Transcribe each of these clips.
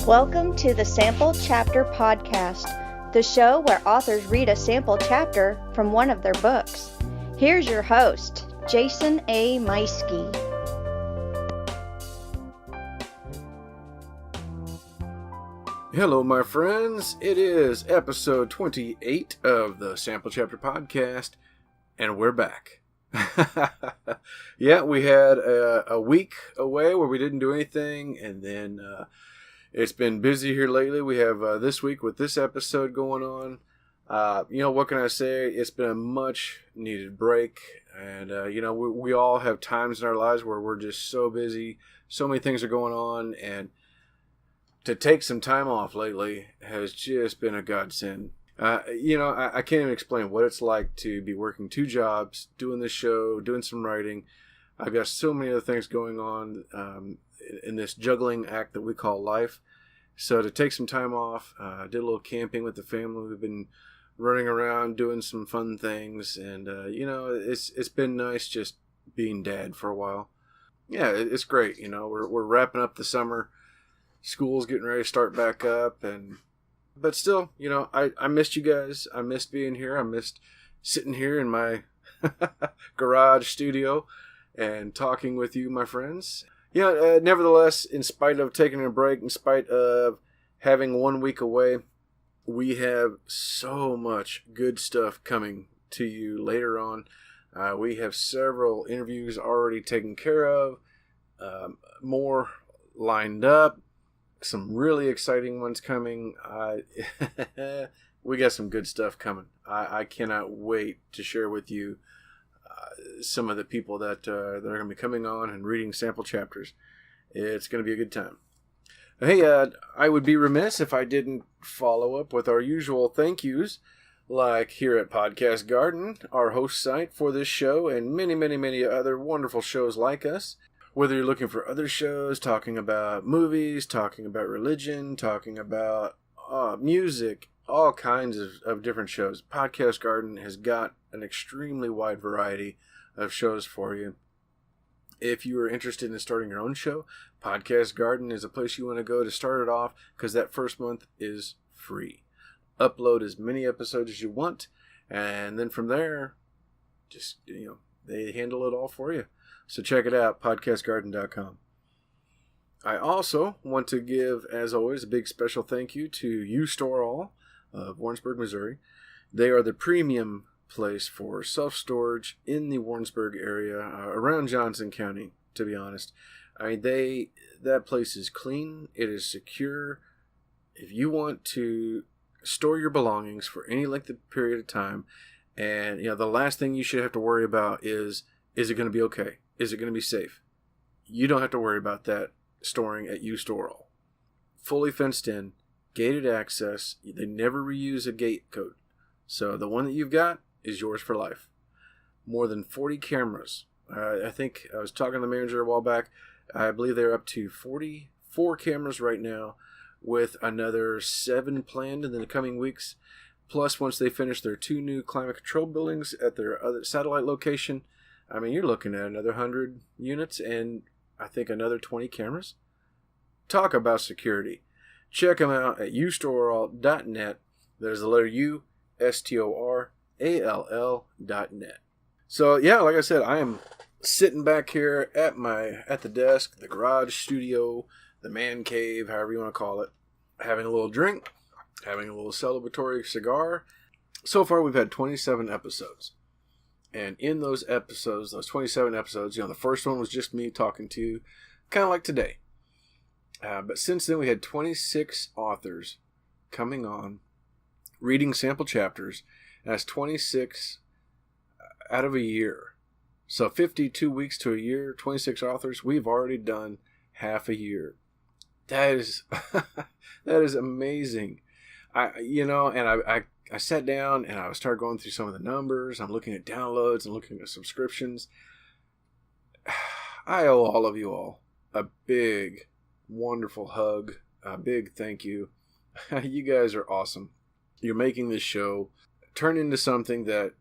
Welcome to the Sample Chapter Podcast, the show where authors read a sample chapter from one of their books. Here's your host, Jason A. Meiske. Hello, my friends. It is episode 28 of the Sample Chapter Podcast, and we're back. Yeah, we had a week away where we didn't do anything, and then it's been busy here lately. We have this week with this episode going on. What can I say? It's been a much needed break, and we all have times in our lives where we're just so busy, so many things are going on, and to take some time off lately has just been a godsend. I can't even explain what it's like to be working two jobs, doing this show, doing some writing. I've got so many other things going on in this juggling act that we call life. So to take some time off, did a little camping with the family. We've been running around doing some fun things, and it's been nice just being dad for a while. Yeah, it's great. We're wrapping up the summer. School's getting ready to start back up, but still, I missed you guys. I missed being here. I missed sitting here in my garage studio and talking with you, my friends. Nevertheless, in spite of taking a break, in spite of having 1 week away, we have so much good stuff coming to you later on. We have several interviews already taken care of, more lined up. Some really exciting ones coming. We got some good stuff coming. I cannot wait to share with you some of the people that are going to be coming on and reading sample chapters. It's going to be a good time. Hey, I would be remiss if I didn't follow up with our usual thank yous, like here at Podcast Garden, our host site for this show, and many, many, many other wonderful shows like us. Whether you're looking for other shows, talking about movies, talking about religion, talking about music, all kinds of different shows, Podcast Garden has got an extremely wide variety of shows for you. If you are interested in starting your own show, Podcast Garden is a place you want to go to start it off, because that first month is free. Upload as many episodes as you want, and then from there, just, they handle it all for you. So check it out, podcastgarden.com. I also want to give, as always, a big special thank you to U-Store All of Warrensburg, Missouri. They are the premium place for self-storage in the Warrensburg area, around Johnson County, to be honest. That place is clean, it is secure. If you want to store your belongings for any length of period of time, and the last thing you should have to worry about is it going to be okay? Is it going to be safe? You don't have to worry about that storing at U-Store All. Fully fenced in, gated access. They never reuse a gate code. So the one that you've got is yours for life. More than 40 cameras. I think I was talking to the manager a while back. I believe they're up to 44 cameras right now, with another 7 planned in the coming weeks. Plus, once they finish their 2 new climate control buildings at their other satellite location, you're looking at another 100 units and I think another 20 cameras. Talk about security. Check them out at ustoreall.net. There's the letter U, STORALL.net. So yeah, like I said, I am sitting back here at the desk, the garage studio, the man cave, however you want to call it, having a little drink, having a little celebratory cigar. So far, we've had 27 episodes. And in those 27 episodes, the first one was just me talking to you, kind of like today. But since then, we had 26 authors coming on, reading sample chapters. That's 26 out of a year. So 52 weeks to a year, 26 authors. We've already done half a year. That is amazing. I sat down and I started going through some of the numbers. I'm looking at downloads and looking at subscriptions. I owe all of you all a big, wonderful hug. A big thank you. You guys are awesome. You're making this show turn into something that,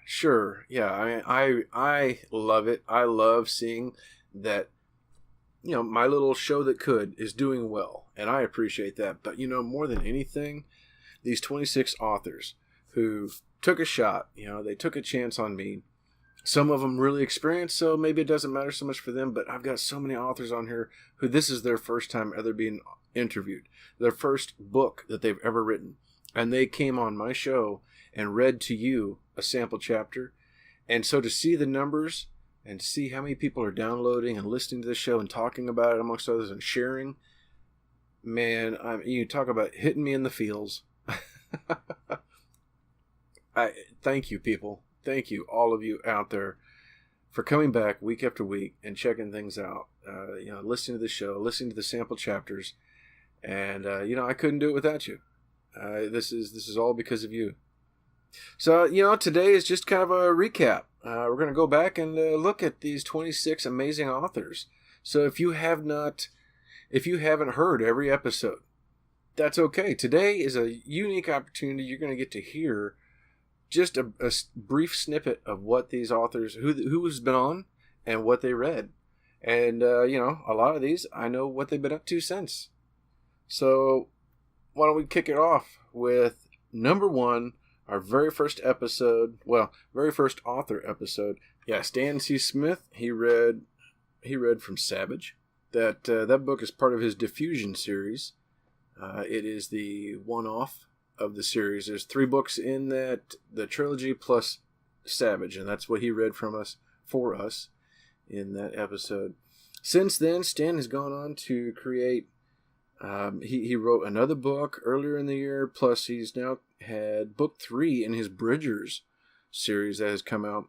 sure, yeah, I love it. I love seeing that, my little show that could is doing well. And I appreciate that. But, more than anything, these 26 authors who took a shot, they took a chance on me. Some of them really experienced, so maybe it doesn't matter so much for them, but I've got so many authors on here who this is their first time ever being interviewed, their first book that they've ever written. And they came on my show and read to you a sample chapter. And so to see the numbers and see how many people are downloading and listening to the show and talking about it amongst others and sharing, man, you talk about hitting me in the feels. Thank you, people. Thank you, all of you out there, for coming back week after week and checking things out. Listening to the show, listening to the sample chapters, and I couldn't do it without you. This is all because of you. So today is just kind of a recap. We're going to go back and look at these 26 amazing authors. So if you haven't heard every episode, that's okay. Today is a unique opportunity. You're going to get to hear just a brief snippet of what these authors, who's been on and what they read. And, a lot of these, I know what they've been up to since. So why don't we kick it off with number 1, our very first episode, very first author episode. Yeah, Stan C. Smith, he read from Savage. That book is part of his Diffusion series. It is the one-off of the series. There's 3 books in the trilogy plus Savage, and that's what he read for us in that episode. Since then, Stan has gone on to create, he wrote another book earlier in the year, plus he's now had book 3 in his Bridgers series that has come out.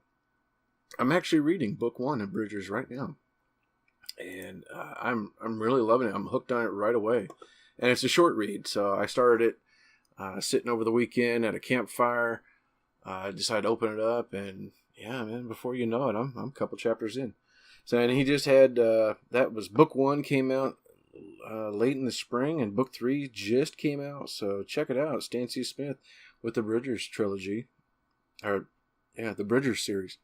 I'm actually reading book 1 of Bridgers right now, and I'm really loving it. I'm hooked on it right away, and it's a short read, so I started it sitting over the weekend at a campfire. I decided to open it up, and yeah, man, before you know it, I'm a couple chapters in. So, and he just had, that was book 1 came out late in the spring, and book 3 just came out. So check it out, Stan C. Smith with the Bridgers trilogy, the Bridgers series.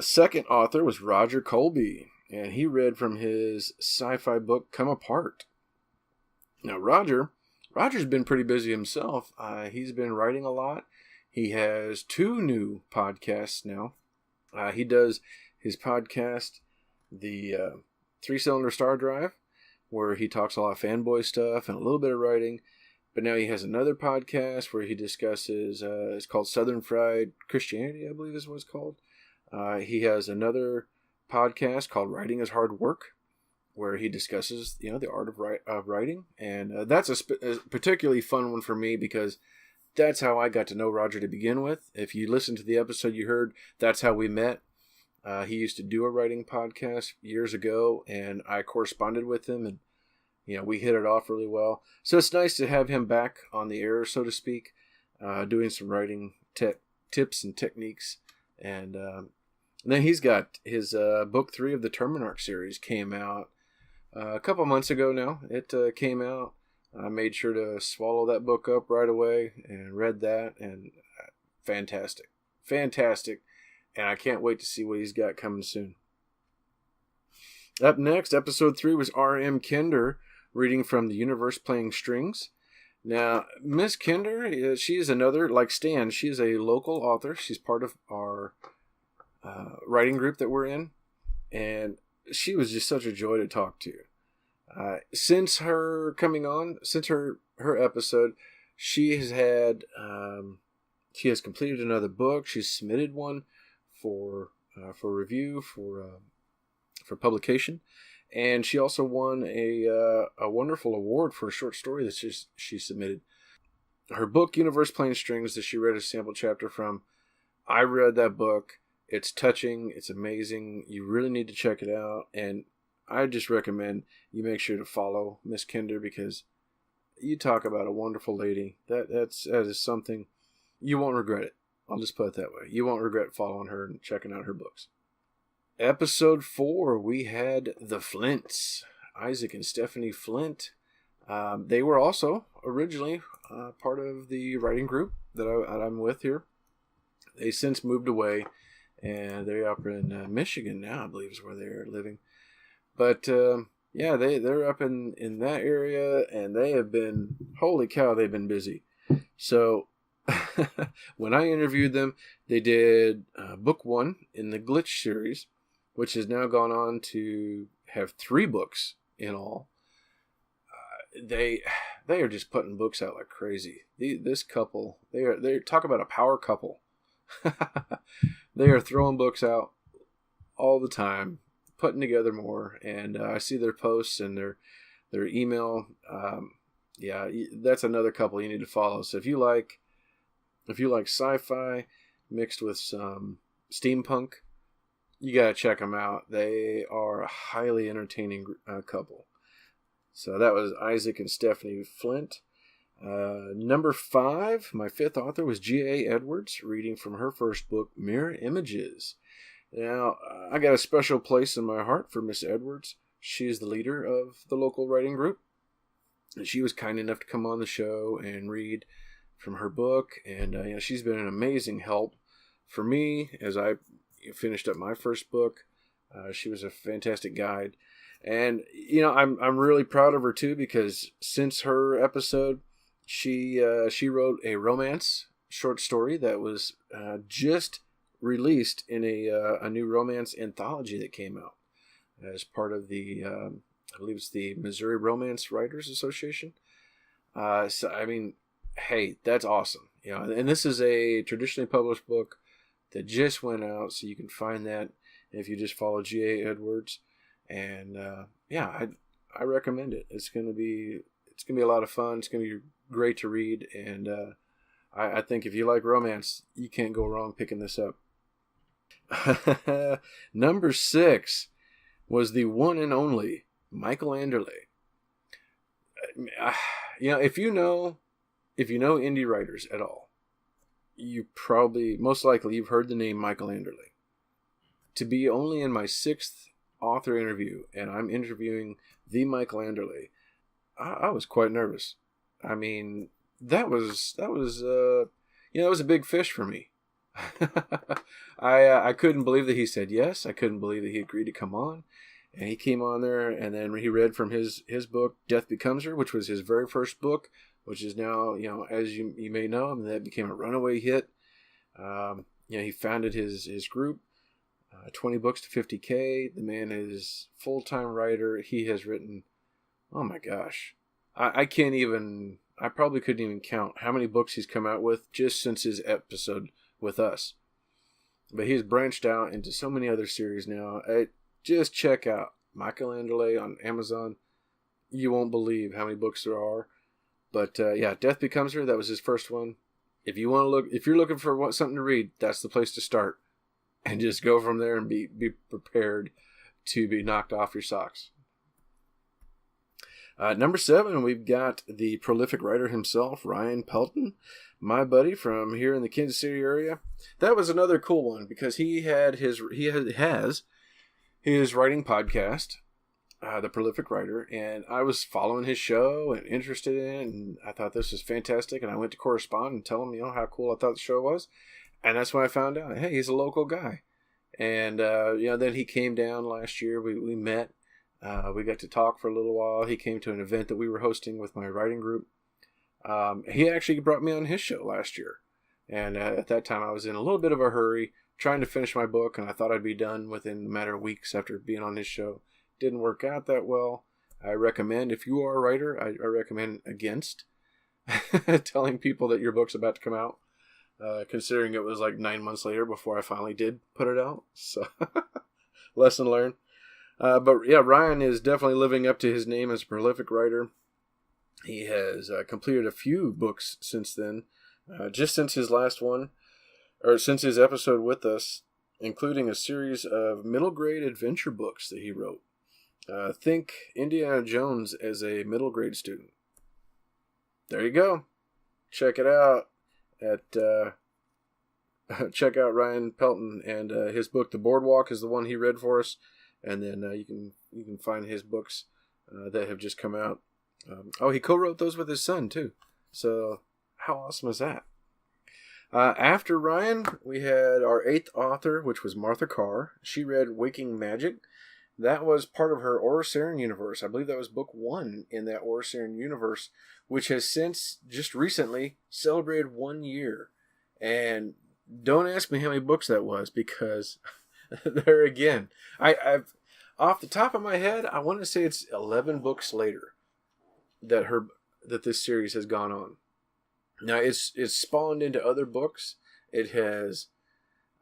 Second author was Roger Colby, and he read from his sci-fi book Come Apart. Now, Roger's been pretty busy himself. He's been writing a lot. He has 2 new podcasts now. He does his podcast, the 3-Cylinder Star Drive, where he talks a lot of fanboy stuff and a little bit of writing. But now he has another podcast where he discusses, it's called Southern Fried Christianity, I believe is what it's called. He has another podcast called Writing is Hard Work, where he discusses, the art of writing. And that's a particularly fun one for me because that's how I got to know Roger to begin with. If you listen to the episode you heard, that's how we met. He used to do a writing podcast years ago, and I corresponded with him, and we hit it off really well. So it's nice to have him back on the air, so to speak, doing some writing tips and techniques. And then he's got his book 3 of the Terminarch series came out a couple months ago now. It came out. I made sure to swallow that book up right away and read that, and fantastic. And I can't wait to see what he's got coming soon. Up next, episode 3 was R.M. Kender reading from The Universe Playing Strings. Now, Miss Kender, she is another, like Stan, she is a local author. She's part of our writing group that we're in, and she was just such a joy to talk to. Since her coming on, since her episode, she has completed another book. She's submitted one for review, for publication, and she also won a wonderful award for a short story that she submitted. Her book, Universe Playing Strings, that she read a sample chapter from, I read that book. It's touching. It's amazing. You really need to check it out, and I just recommend you make sure to follow Miss Kender, because you talk about a wonderful lady. That is something you won't regret it. I'll just put it that way. You won't regret following her and checking out her books. Episode 4, we had the Flints, Isaac and Stephanie Flint. They were also originally part of the writing group that I'm with here. They since moved away, and they're up in Michigan now, I believe is where they're living. But Yeah, they're up in that area, and they have been, holy cow, they've been busy. So when I interviewed them, they did book 1 in the Glitch series, which has now gone on to have 3 books in all. They are just putting books out like crazy. This couple, they talk about a power couple. They are throwing books out all the time, putting together more, and I see their posts and their email. Yeah, that's another couple you need to follow. So if you like sci-fi mixed with some steampunk, you gotta check them out. They are a highly entertaining couple. So that was Isaac and Stephanie Flint. Number 5, my 5th author was G.A. Edwards, reading from her first book, Mirror Images. Now, I got a special place in my heart for Miss Edwards. She is the leader of the local writing group. And she was kind enough to come on the show and read from her book. And she's been an amazing help for me as I finished up my first book. She was a fantastic guide. And, I'm really proud of her, too, because since her episode, she wrote a romance short story that was just released in a new romance anthology that came out as part of the, I believe it's the Missouri Romance Writers Association. So, I mean, hey, that's awesome. And this is a traditionally published book that just went out, so you can find that if you just follow G.A. Edwards. And I recommend it. It's gonna be a lot of fun. It's gonna be great to read, and I think if you like romance, you can't go wrong picking this up. Number 6 was the one and only Michael Anderle. If you know indie writers at all, you probably, most likely, you've heard the name Michael Anderle. To be only in my 6th author interview, and I'm interviewing the Michael Anderle, I was quite nervous. I mean, that was it was a big fish for me. I couldn't believe that he said yes. I couldn't believe that he agreed to come on, and he came on there, and then he read from his book Death Becomes Her, which was his very first book, which is now, as you may know, that became a runaway hit. He founded his group. 20 books to 50K. The man is full-time writer. He has written, oh my gosh, I probably couldn't even count how many books he's come out with just since his episode with us. But he's branched out into so many other series now. Just check out Michael Anderle on Amazon. You won't believe how many books there are. But Death Becomes Her, that was his first one. If you're looking for something to read, that's the place to start. And just go from there and be prepared to be knocked off your socks. Number 7, we've got the prolific writer himself, Ryan Pelton, my buddy from here in the Kansas City area. That was another cool one because he has his writing podcast, The Prolific Writer, and I was following his show and interested in it, and I thought this was fantastic, and I went to correspond and tell him, how cool I thought the show was. And that's when I found out, hey, he's a local guy. And, then he came down last year. We met. We got to talk for a little while. He came to an event that we were hosting with my writing group. He actually brought me on his show last year. And at that time, I was in a little bit of a hurry, trying to finish my book. And I thought I'd be done within a matter of weeks after being on his show. Didn't work out that well. I recommend, if you are a writer, I recommend against telling people that your book's about to come out. Considering it was like 9 months later before I finally did put it out. So, lesson learned. Ryan is definitely living up to his name as a prolific writer. He has completed a few books since then, just since his last one, or since his episode with us, including a series of middle grade adventure books that he wrote. Think Indiana Jones as a middle grade student. There you go. Check it out. Check out Ryan Pelton, and his book The Boardwalk is the one he read for us, and then you can find his books that have just come out. He co-wrote those with his son too, so how awesome is that? After Ryan, we had our 8th author, which was Martha Carr. She read Waking Magic, that was part of her Orosaren universe. I believe that was book 1 in that Orosaren universe, which has since, just recently, celebrated 1 year. And don't ask me how many books that was, because there again, I've off the top of my head, I want to say it's 11 books later that this series has gone on. Now it's spawned into other books. It has,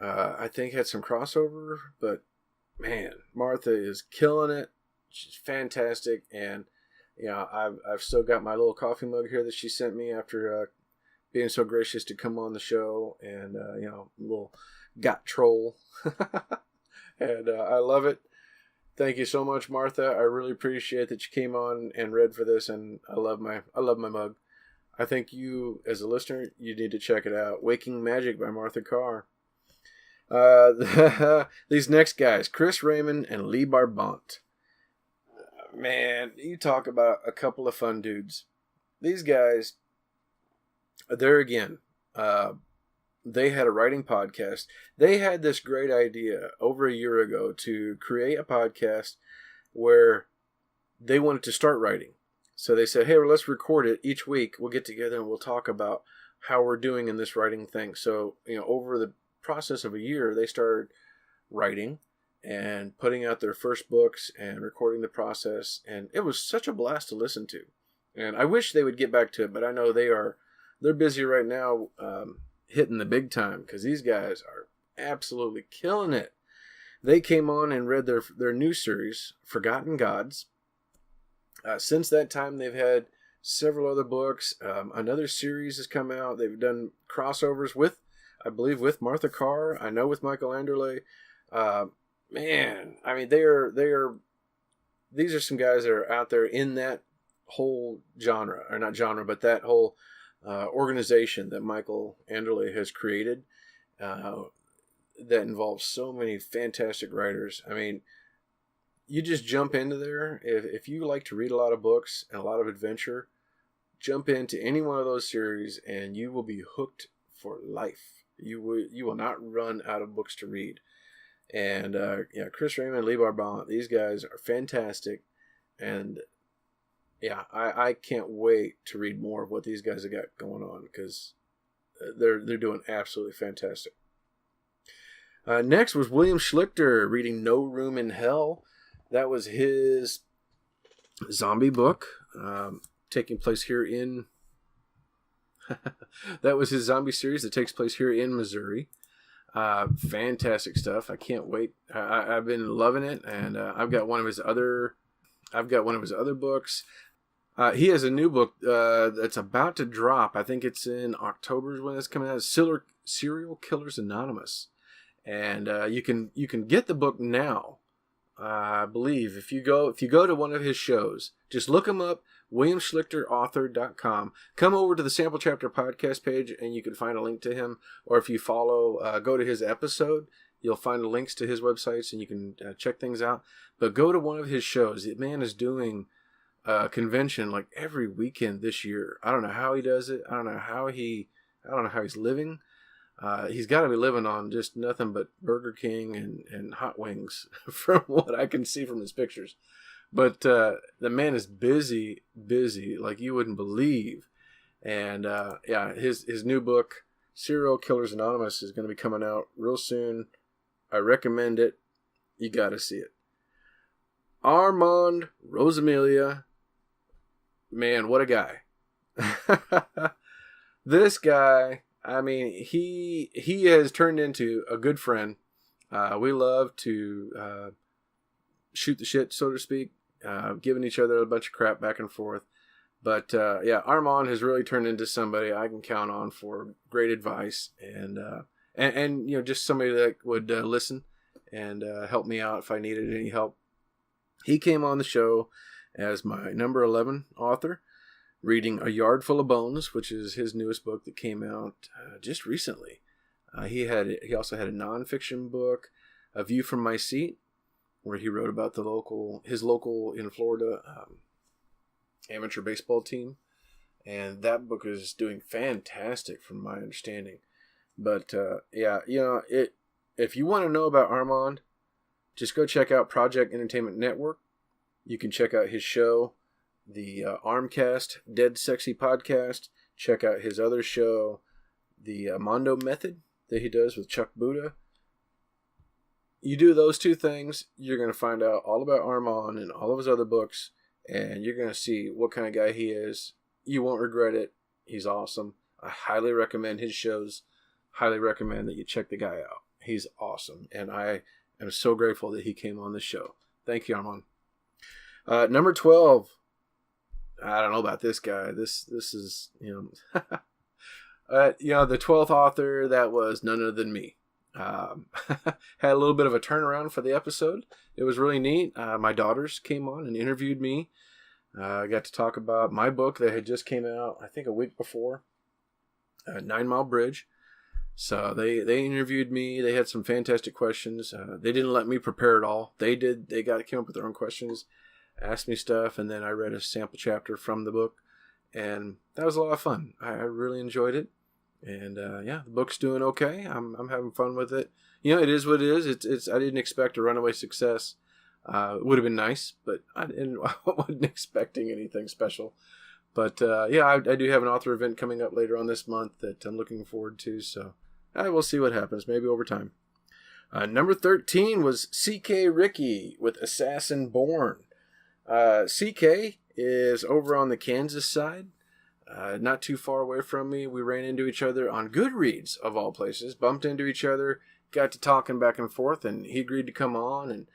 I think, had some crossover, but man, Martha is killing it. She's fantastic, and I've still got my little coffee mug here that she sent me after being so gracious to come on the show, and little got troll, and I love it. Thank you so much, Martha. I really appreciate that you came on and read for this, and I love my mug. I think you, as a listener, you need to check it out. Waking Magic by Martha Carr. These next guys, Chris Raymond and Leigh Barbant. Man, you talk about a couple of fun dudes. These guys, there again, they had a writing podcast. They had this great idea over a year ago to create a podcast where they wanted to start writing. So they said, hey, well, let's record it each week. We'll get together and we'll talk about how we're doing in this writing thing. So, over the process of a year, they started writing and putting out their first books and recording the process. And it was such a blast to listen to. And I wish they would get back to it, but I know they're busy right now, hitting the big time, because these guys are absolutely killing it. They came on and read their new series, Forgotten Gods. Since that time, they've had several other books. Another series has come out. They've done crossovers with, I believe, with Martha Carr. I know with Michael Anderle. Man, I mean, these are some guys that are out there in that whole genre, or not genre, but that whole organization that Michael Anderle has created, that involves so many fantastic writers. I mean, you just jump into there. If you like to read a lot of books and a lot of adventure, jump into any one of those series and you will be hooked for life. You will not run out of books to read. And Chris Raymond and Leigh Barbant, these guys are fantastic. And yeah, I can't wait to read more of what these guys have got going on, because they're doing absolutely fantastic. Next was William Schlichter reading No Room in Hell. That was his zombie book, taking place here in... that was his zombie series that takes place here in Missouri. Fantastic stuff. I can't wait. I've been loving it, and I've got one of his other books. He has a new book that's about to drop. I think it's in October when it's coming out. Serial Killers Anonymous, and you can get the book now. I believe if you go to one of his shows, just look him up, WilliamSchlichterAuthor.com. Come over to the Sample Chapter podcast page, and you can find a link to him. Or if you go to his episode, you'll find links to his websites, and you can check things out. But go to one of his shows. The man is doing a convention like every weekend this year. I don't know how he does it. I don't know how he's living. He's got to be living on just nothing but Burger King and hot wings from what I can see from his pictures. But the man is busy like you wouldn't believe. And his new book, Serial Killers Anonymous, is going to be coming out real soon. I recommend it. You got to see it. Armand Rosamilia. Man, what a guy. This guy... I mean, he has turned into a good friend. We love to shoot the shit, so to speak, giving each other a bunch of crap back and forth. But Armand has really turned into somebody I can count on for great advice, and just somebody that would listen and help me out if I needed any help. He came on the show as my number 11 author, reading A Yard Full of Bones, which is his newest book that came out just recently. He also had a nonfiction book, A View from My Seat, where he wrote about his local in Florida amateur baseball team, and that book is doing fantastic from my understanding. But if you want to know about Armand, just go check out Project Entertainment Network. You can check out his show, the Armcast Dead Sexy Podcast. Check out his other show, the Mondo Method, that he does with Chuck Buda. You do those two things, you're going to find out all about Armand and all of his other books, and you're going to see what kind of guy he is. You won't regret it. He's awesome. I highly recommend his shows. Highly recommend that you check the guy out. He's awesome, and I am so grateful that he came on the show. Thank you, Armand. Number 12. I don't know about this guy. This is, the 12th author, that was none other than me. Had a little bit of a turnaround for the episode. It was really neat. My daughters came on and interviewed me. I got to talk about my book that had just came out, I think a week before, 9 Mile Bridge. So they interviewed me. They had some fantastic questions. They didn't let me prepare it all. They did. They came up with their own questions, asked me stuff, and then I read a sample chapter from the book, and that was a lot of fun. I really enjoyed it, and the book's doing okay. I'm having fun with it. It is what it is. It's I didn't expect a runaway success. It would have been nice, but I wasn't expecting anything special. But I do have an author event coming up later on this month that I'm looking forward to. So we'll see what happens. Maybe over time. Number 13 was C.K. Ricky with Assassin Born. C.K. is over on the Kansas side, not too far away from me. We ran into each other on Goodreads, of all places. Bumped into each other, got to talking back and forth, and he agreed to come on. And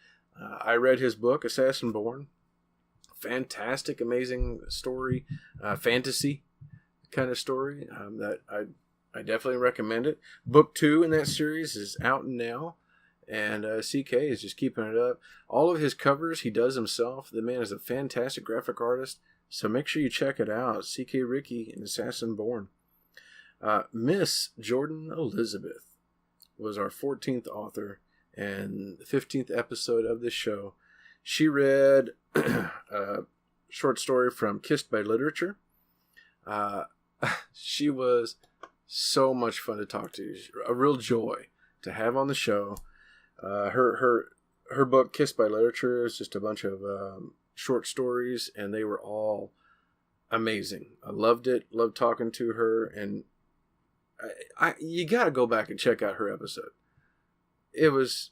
I read his book, Assassin Born. Fantastic, amazing story, fantasy kind of story that I definitely recommend it. Book 2 in that series is out now, and CK is just keeping it up. All of his covers he does himself. The man is a fantastic graphic artist, so make sure you check it out. CK Ricky and Assassin Born. Miss Jordan Elizabeth was our 14th author and the 15th episode of this show. She read a short story from Kissed by Literature. She was so much fun to talk to. A real joy to have on the show. Her book, Kissed by Literature, is just a bunch of short stories, and they were all amazing. I loved it. Loved talking to her, and you got to go back and check out her episode. It was...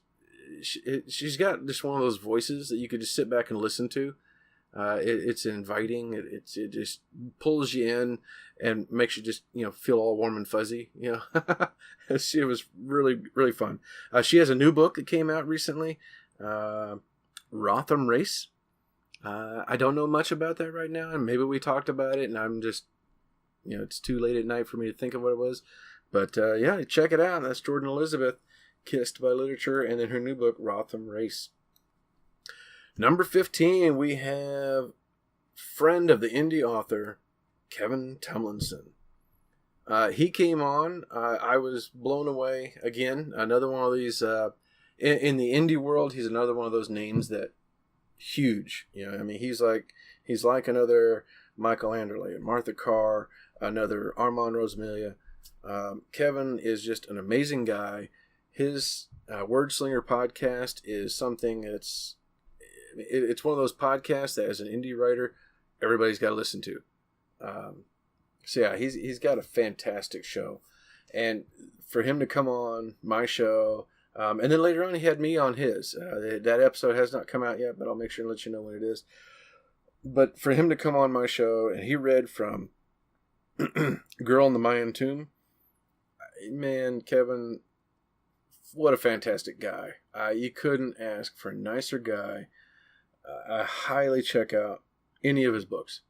She's got just one of those voices that you could just sit back and listen to. It's inviting. It just pulls you in and makes you just feel all warm and fuzzy. It was really, really fun. She has a new book that came out recently, Rotham Race. I don't know much about that right now, and maybe we talked about it, and I'm just it's too late at night for me to think of what it was. But check it out. That's Jordan Elizabeth. Kissed by Literature, and then her new book, Rotham Race. Number 15, we have friend of the indie author, Kevin Tumlinson. He came on. I was blown away. Again, another one of these, in the indie world, he's another one of those names that, huge. He's like another Michael Anderle, Martha Carr, another Armand Rosamilia. Kevin is just an amazing guy. His Wordslinger podcast is something it's one of those podcasts that as an indie writer, everybody's got to listen to. He's got a fantastic show. And for him to come on my show, and then later on he had me on his. That episode has not come out yet, but I'll make sure and let you know when it is. But for him to come on my show, and he read from Girl in the Mayan Tomb, man, Kevin... what a fantastic guy. You couldn't ask for a nicer guy. I highly check out any of his books.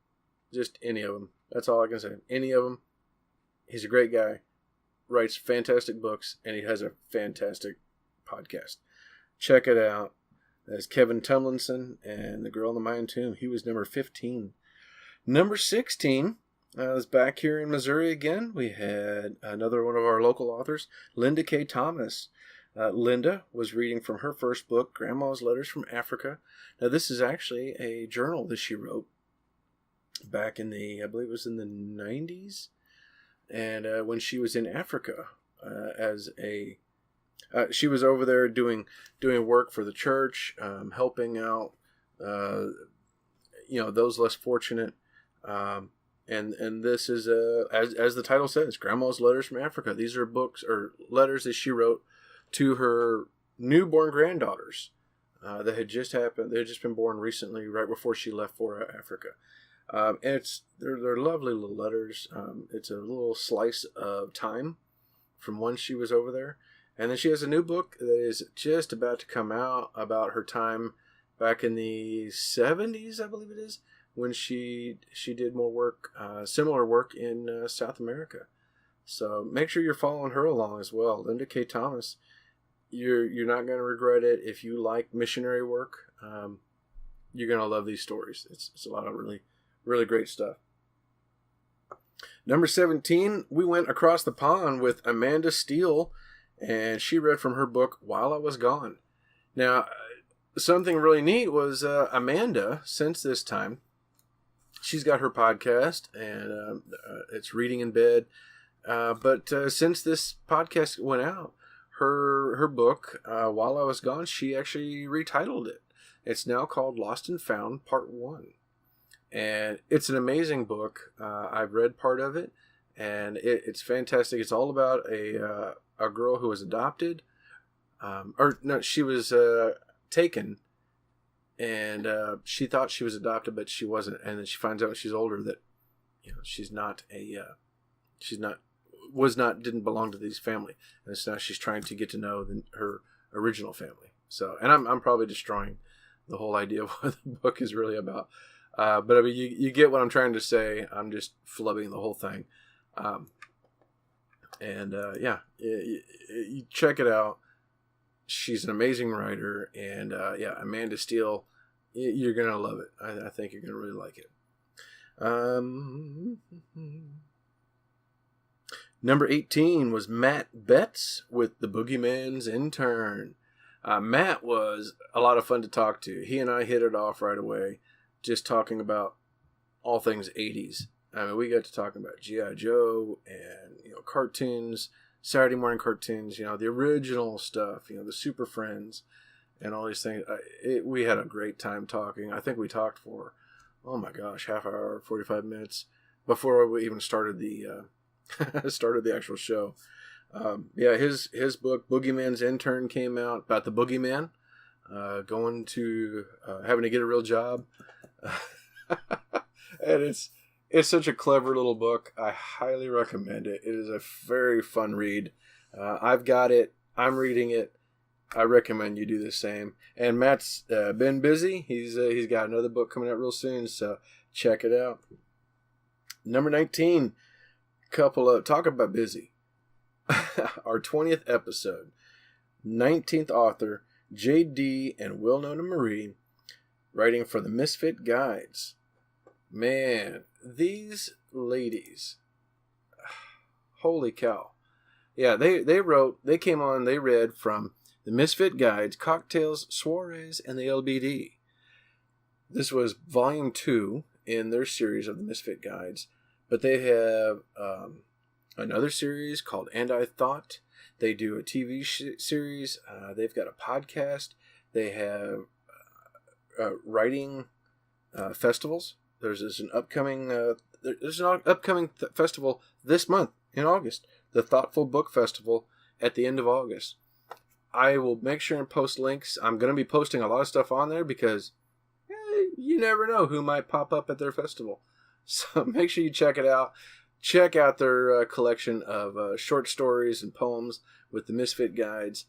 Just any of them. That's all I can say. Any of them. He's a great guy. Writes fantastic books. And he has a fantastic podcast. Check it out. That's Kevin Tumlinson and The Girl in the Mayan Tomb. He was number 15. Number 16 is back here in Missouri again. We had another one of our local authors, Linda K. Thomas. Linda was reading from her first book, Grandma's Letters from Africa. Now, this is actually a journal that she wrote back in I believe it was in the 90s. And when she was in Africa as a She was over there doing work for the church, helping out, those less fortunate. And this is as the title says, Grandma's Letters from Africa. These are books or letters that she wrote to her newborn granddaughters that had just happened. They had just been born recently, right before she left for Africa. And they're lovely little letters. It's a little slice of time from when she was over there. And then she has a new book that is just about to come out about her time back in the 70s, I believe it is, when she did more work, similar work in South America. So make sure you're following her along as well. Linda K. Thomas, you're not going to regret it. If you like missionary work, you're going to love these stories. It's a lot of really, really great stuff. Number 17, we went across the pond with Amanda Steele, and she read from her book, While I Was Gone. Now, something really neat was Amanda, since this time, she's got her podcast, and it's Reading in Bed. But since this podcast went out, her book, While I Was Gone, she actually retitled it. It's now called Lost and Found, Part 1. And it's an amazing book. I've read part of it, and it's fantastic. It's all about a girl who was adopted. She was taken, and she thought she was adopted, but she wasn't. And then she finds out when she's older that, didn't belong to this family. And so now she's trying to get to know her original family. So, and I'm probably destroying the whole idea of what the book is really about. But I mean, you get what I'm trying to say. I'm just flubbing the whole thing. You check it out. She's an amazing writer, and Amanda Steele, you're gonna love it. I think you're gonna really like it. Number 18 was Matt Betts with The Boogeyman's Intern. Matt was a lot of fun to talk to. He and I hit it off right away, just talking about all things 80s. I mean, we got to talking about G.I. Joe and, cartoons, Saturday morning cartoons, the original stuff, the Super Friends and all these things. We had a great time talking. I think we talked for, oh my gosh, half hour, 45 minutes before we even started the actual show. His book, Boogeyman's Intern, came out about the boogeyman, going to having to get a real job. And it's such a clever little book. I highly recommend it. It is a very fun read. I've got it. I'm reading it. I recommend you do the same. And Matt's been busy. He's got another book coming out real soon, so check it out. Number 19, talk about busy. Our 20th episode. 19th author, J.D. and Wilnona Marie, writing for the Misfit Guides. Man, these ladies, holy cow. Yeah, they read from the Misfit Guides, Cocktails, Soirees, and the LBD. This was volume 2 in their series of the Misfit Guides, but they have another series called And I Thought. They do a TV series. They've got a podcast. They have writing festivals. There's an upcoming festival this month in August, the Thoughtful Book Festival at the end of August. I will make sure and post links. I'm going to be posting a lot of stuff on there because you never know who might pop up at their festival. So make sure you check it out. Check out their collection of short stories and poems with the Misfit Guides.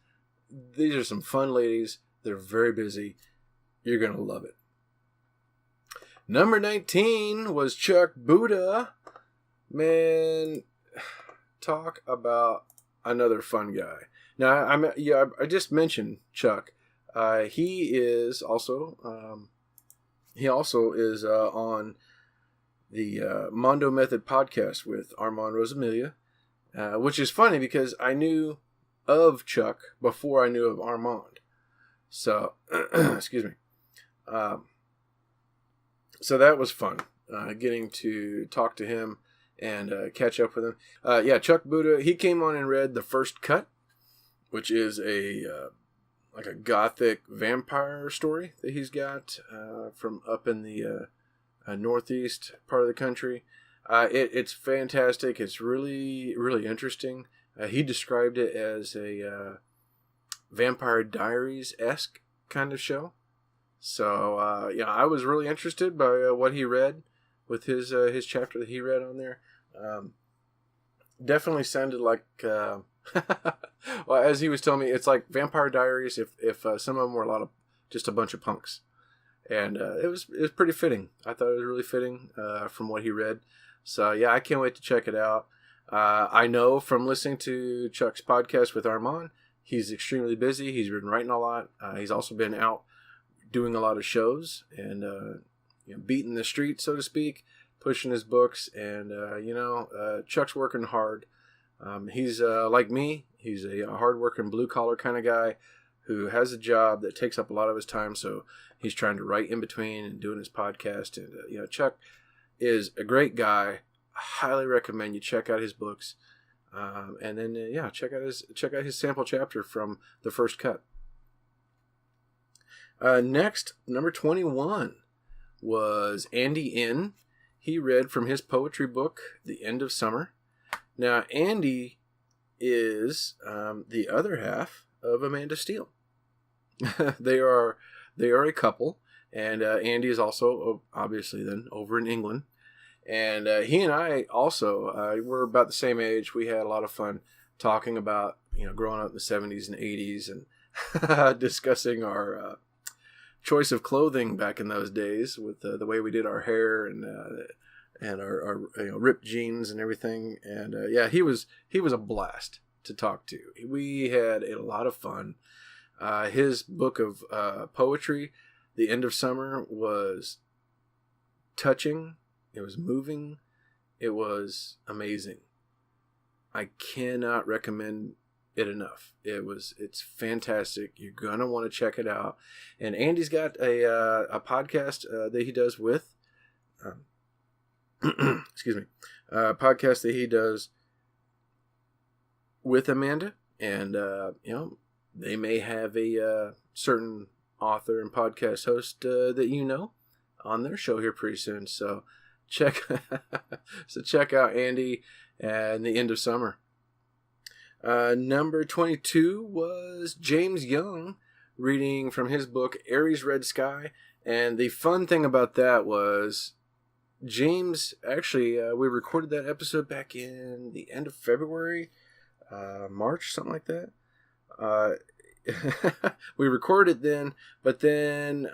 These are some fun ladies. They're very busy. You're going to love it. Number 19 was Chuck Buda. Man, talk about another fun guy. Now, I just mentioned Chuck. He is also on the Mondo Method podcast with Armand Rosamilia, which is funny because I knew of Chuck before I knew of Armand. So, excuse me. So that was fun, getting to talk to him and catch up with him. Chuck Buda, he came on and read The First Cut. which is like a gothic vampire story that he's got from up in the northeast part of the country. It's fantastic. It's really, really interesting. He described it as a Vampire Diaries-esque kind of show. So, I was really interested by what he read with his chapter that he read on there. Definitely sounded like, well, as he was telling me, it's like Vampire Diaries if some of them were just a bunch of punks. And it was pretty fitting. I thought it was really fitting from what he read. So, yeah, I can't wait to check it out. I know from listening to Chuck's podcast with Armand, he's extremely busy. He's been writing a lot. He's also been out doing a lot of shows and beating the street, so to speak, pushing his books. And, Chuck's working hard. He's like me. He's a hard-working, blue-collar kind of guy who has a job that takes up a lot of his time. So he's trying to write in between and doing his podcast. And, Chuck is a great guy. I highly recommend you check out his books. And then, check out his sample chapter from the first cut. Next, number 21 was Andy N. He read from his poetry book, The End of Summer. Now, Andy is the other half of Amanda Steele. They are a couple, and Andy is also obviously then over in England. And he and I also we're about the same age. We had a lot of fun talking about growing up in the 70s and 80s and discussing our choice of clothing back in those days with the way we did our hair and our ripped jeans and everything. And he was a blast to talk to. We had a lot of fun. His book of poetry, The End of Summer, was touching. It was moving. It was amazing. I cannot recommend it enough. It's fantastic. You're gonna want to check it out. And Andy's got a podcast that he does with, excuse me, a podcast that he does with Amanda, and they may have a certain author and podcast host that on their show here pretty soon. So check out Andy and The End of Summer. Number 22 was James Young reading from his book Aries Red Sky. And the fun thing about that was James, actually, we recorded that episode back in the end of February, March, something like that. We recorded it then, but then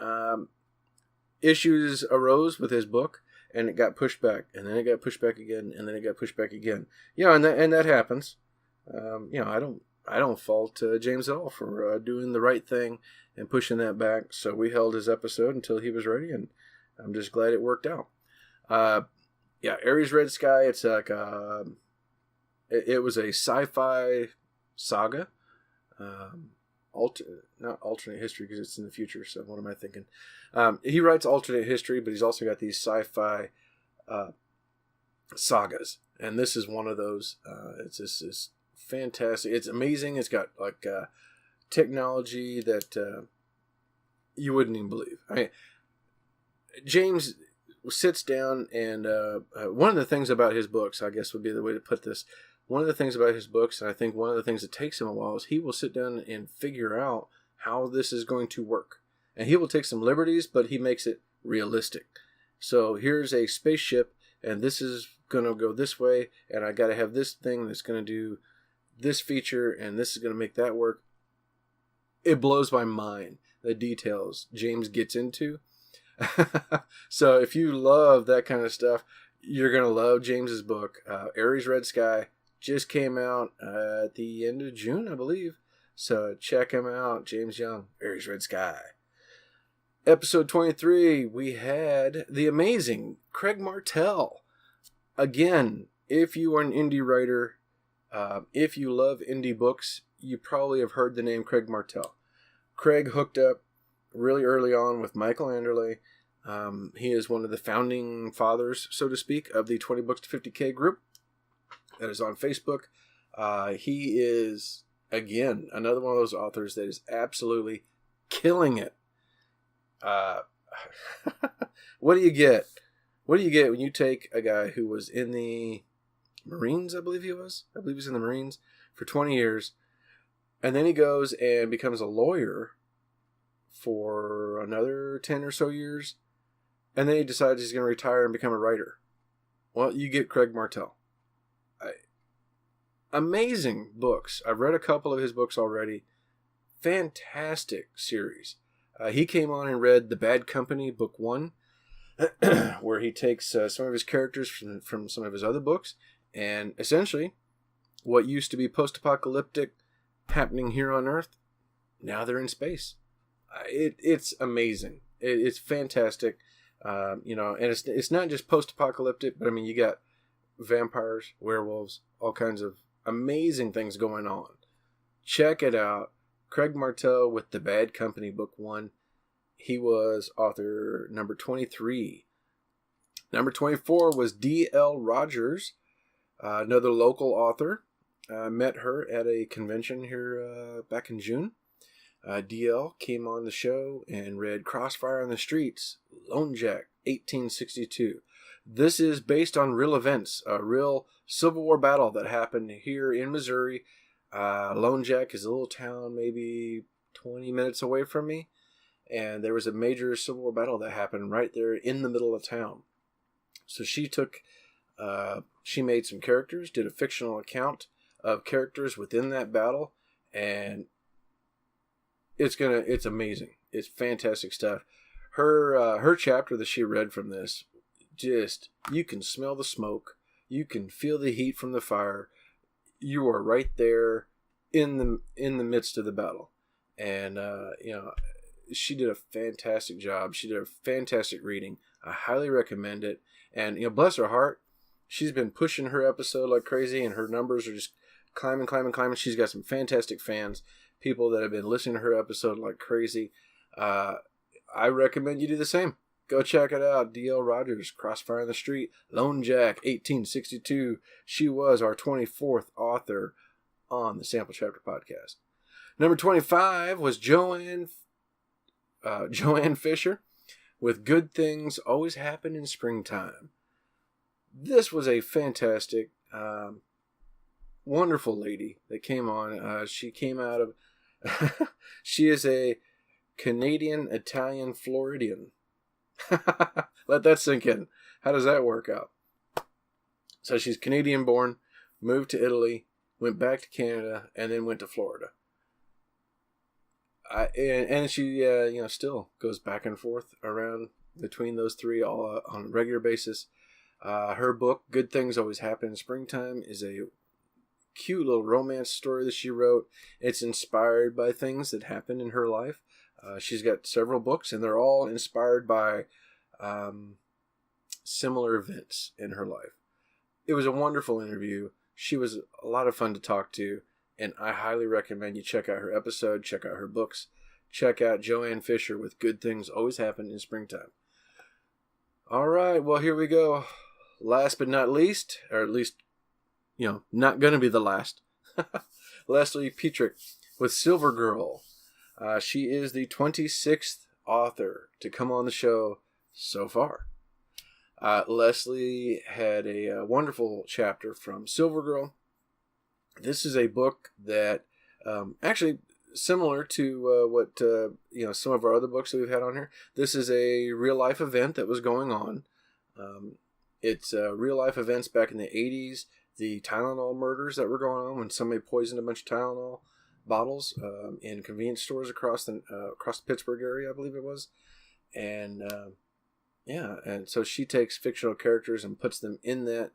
issues arose with his book, and it got pushed back, and then it got pushed back again, and then it got pushed back again. And that happens. I don't fault James at all for doing the right thing and pushing that back. So we held his episode until he was ready, and I'm just glad it worked out. Aries Red Sky. It's like it was a sci-fi saga. Not alternate history because it's in the future. So what am I thinking? He writes alternate history, but he's also got these sci-fi sagas, and this is one of those. It's this fantastic. It's amazing. It's got like technology that you wouldn't even believe. I mean, James sits down, and one of the things about his books, I guess would be the way to put this. One of the things about his books, and I think one of the things that takes him a while, is he will sit down and figure out how this is going to work. And he will take some liberties, but he makes it realistic. So here's a spaceship, and this is going to go this way, and I got to have this thing that's going to do this feature, and this is going to make that work. It blows my mind, the details James gets into. So if you love that kind of stuff, you're going to love James's book. Aries Red Sky just came out at the end of June, I believe. So check him out, James Young, Aries Red Sky. Episode 23, we had the amazing Craig Martelle. Again, if you are an indie writer, if you love indie books, you probably have heard the name Craig Martelle. Craig hooked up really early on with Michael Anderle. He is one of the founding fathers, so to speak, of the 20 Books to 50K group that is on Facebook. He is again, another one of those authors that is absolutely killing it. What do you get? What do you get when you take a guy who was in the Marines, I believe he was? I believe he was in the Marines for 20 years. And then he goes and becomes a lawyer for another 10 or so years. And then he decides he's going to retire and become a writer. Well, you get Craig Martelle. Amazing books. I've read a couple of his books already. Fantastic series. He came on and read The Bad Company, Book 1, where he takes some of his characters from some of his other books, and essentially what used to be post-apocalyptic happening here on Earth, now they're in space. It's amazing. It's fantastic. And it's not just post-apocalyptic, but I mean, you got vampires, werewolves, all kinds of amazing things going on. Check it out. Craig Martelle with The Bad Company, Book 1. He was author number 23. Number 24 was D.L. Rogers, another local author. I met her at a convention here back in June. D.L. came on the show and read Crossfire on the Streets, Lone Jack, 1862. This is based on real events, a real Civil War battle that happened here in Missouri. Lone Jack is a little town maybe 20 minutes away from me. And there was a major Civil War battle that happened right there in the middle of town. So she made some characters, did a fictional account of characters within that battle. And it's amazing. It's fantastic stuff. Her chapter that she read from this, just, you can smell the smoke. You can feel the heat from the fire. You are right there in the midst of the battle. And, she did a fantastic job. She did a fantastic reading. I highly recommend it. And, bless her heart, she's been pushing her episode like crazy, and her numbers are just climbing. She's got some fantastic fans, people that have been listening to her episode like crazy. I recommend you do the same. Go check it out. D.L. Rogers, Crossfire on the Street, Lone Jack, 1862. She was our 24th author on the Sample Chapter Podcast. Number 25 was Joanne Fisher with Good Things Always Happen in Springtime. This was a fantastic, wonderful lady that came on. She came out of... she is a Canadian, Italian, Floridian. Let that sink in. How does that work out? So she's Canadian born, moved to Italy, went back to Canada, and then went to Florida. And she, still goes back and forth around between those three all on a regular basis. Her book, Good Things Always Happen in Springtime, is a cute little romance story that she wrote. It's inspired by things that happened in her life. She's got several books, and they're all inspired by similar events in her life. It was a wonderful interview. She was a lot of fun to talk to, and I highly recommend you check out her episode, check out her books, check out Joanne Fisher with Good Things Always Happen in Springtime. All right, well, here we go. Last but not least, or at least, not going to be the last, Leslie Petrick with Silver Girl. She is the 26th author to come on the show so far. Leslie had a wonderful chapter from Silver Girl. This is a book that actually similar to what some of our other books that we've had on here. This is a real life event that was going on. It's real life events back in the 80s. The Tylenol murders that were going on when somebody poisoned a bunch of Tylenol bottles in convenience stores across the Pittsburgh area, I believe it was. And and so she takes fictional characters and puts them in the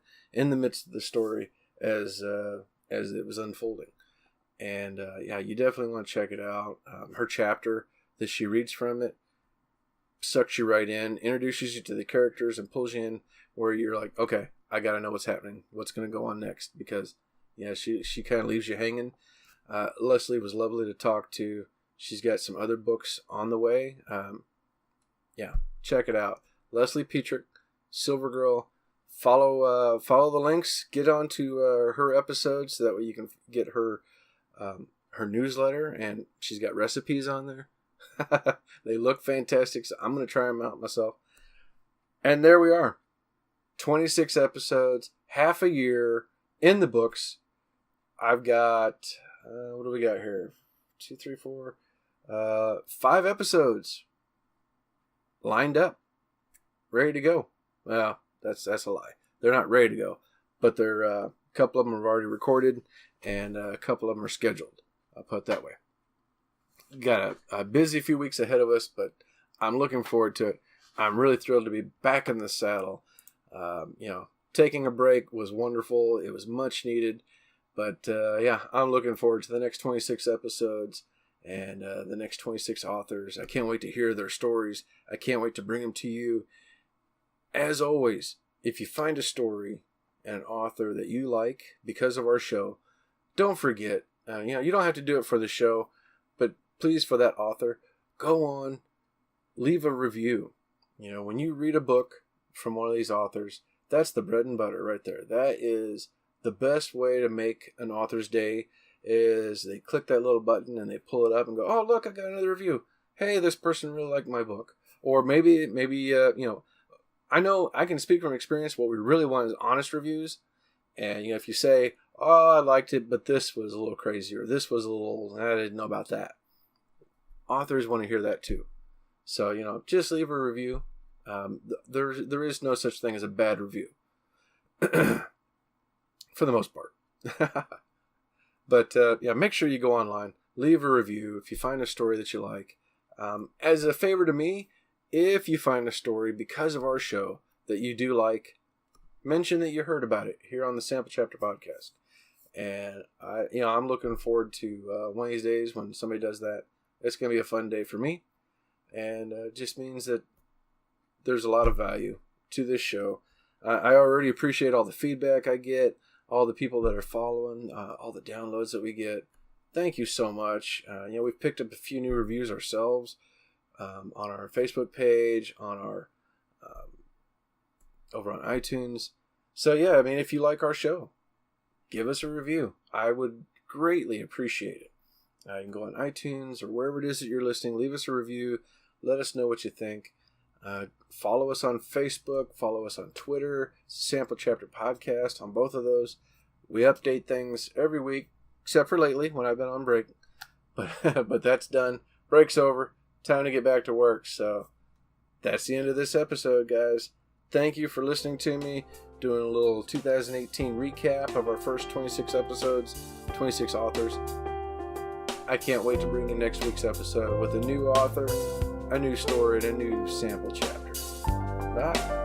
midst of the story as it was unfolding. And you definitely want to check it out. Her chapter that she reads from it sucks you right in, introduces you to the characters, and pulls you in where you're like, okay, I got to know what's happening, what's going to go on next, because she kind of leaves you hanging. Leslie was lovely to talk to. She's got some other books on the way. Check it out. Leslie Petrick, Silver Girl. Follow the links. Get onto her episodes so that way you can get her her newsletter, and she's got recipes on there. They look fantastic, so I'm going to try them out myself. And there we are. 26 episodes, half a year in the books. I've got, what do we got here? 2, 3, 4, 5 episodes lined up, ready to go. Well, that's a lie. They're not ready to go, but they're a couple of them have already recorded, and a couple of them are scheduled. I'll put it that way. Got a busy few weeks ahead of us, but I'm looking forward to it. I'm really thrilled to be back in the saddle. Taking a break was wonderful. It was much needed. But I'm looking forward to the next 26 episodes and the next 26 authors. I can't wait to hear their stories. I can't wait to bring them to you. As always, if you find a story and an author that you like because of our show, don't forget, you don't have to do it for the show, but please, for that author, go on, leave a review. When you read a book from one of these authors, that's the bread and butter right there. That is the best way to make an author's day, is they click that little button and they pull it up and go, oh, look, I got another review. Hey, this person really liked my book. Or maybe I know I can speak from experience. What we really want is honest reviews. And, if you say, oh, I liked it, but this was a little crazy, or this was a little, I didn't know about that. Authors want to hear that too. So, just leave a review. There is no such thing as a bad review. For the most part. But, make sure you go online, leave a review if you find a story that you like. As a favor to me, if you find a story because of our show that you do like, mention that you heard about it here on the Sample Chapter Podcast. And I'm looking forward to one of these days when somebody does that. It's going to be a fun day for me. And it just means that there's a lot of value to this show. I already appreciate all the feedback I get, all the people that are following, all the downloads that we get. Thank you so much. We've picked up a few new reviews ourselves on our Facebook page, on our over on iTunes. So if you like our show, give us a review. I would greatly appreciate it. You can go on iTunes or wherever it is that you're listening. Leave us a review. Let us know what you think. Follow us on Facebook. Follow us on Twitter. Sample Chapter Podcast on both of those. We update things every week, except for lately when I've been on break. But that's done. Break's over. Time to get back to work. So that's the end of this episode, guys. Thank you for listening to me. Doing a little 2018 recap of our first 26 episodes, 26 authors. I can't wait to bring you next week's episode with a new author, a new story, and a new sample chapter. Bye.